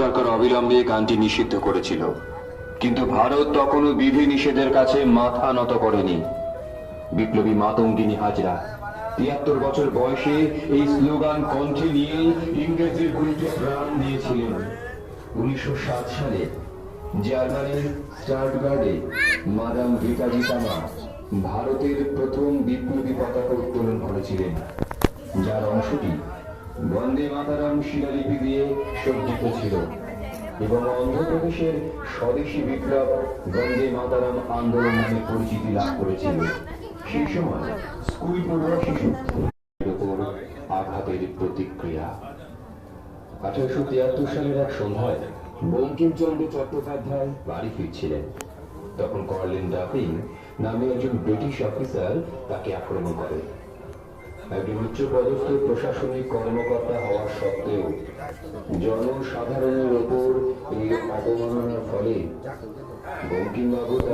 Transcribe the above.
সরকার অবিলম্বে গানটি নিষিদ্ধ করেছিল, কিন্তু ভারত তখনও বিধি নিষেধের কাছে মাথা নত করেনি। বিপ্লবী মাতঙ্গিনী হাজরা ৭৩ বছর বয়সে এই স্লোগান কণ্ঠে নিয়ে ইংরেজের বিরুদ্ধে প্রাণ দিয়েছিলেন। ১৯০৭ সালে জার্মানির স্টার্টগার্ডে মাদাম ভিকাজি তামা ভারতের প্রথম বিপ্লবী পতাকা উত্তোলন করেছিলেন, যার অংশটি বন্দে মাতারাম শিলালিপি দিয়ে সজ্জিত ছিল এবং অন্ধ্রপ্রদেশের স্বদেশী বিপ্লব বন্দে মাতারাম আন্দোলন নামে পরিচিতি লাভ করেছিল। সেই সময় স্কুল পড়ুয়া শিশুদের উপর আঘাতের প্রতিক্রিয়া। ১৮৭৩ সালের এক সন্ধ্যায় বঙ্কিমচন্দ্র চট্টোপাধ্যায় বাড়ি ফিরছিলেন। তখন কর্নেল ডাফিং নামে একজন ব্রিটিশ অফিসার তাকে আক্রমণ করে। একজন উচ্চপদস্থ প্রশাসনিক কর্মকর্তা হওয়া সত্ত্বেও জনসাধারণের ওপর এই অবমাননার ফলে বঙ্কিমবাবু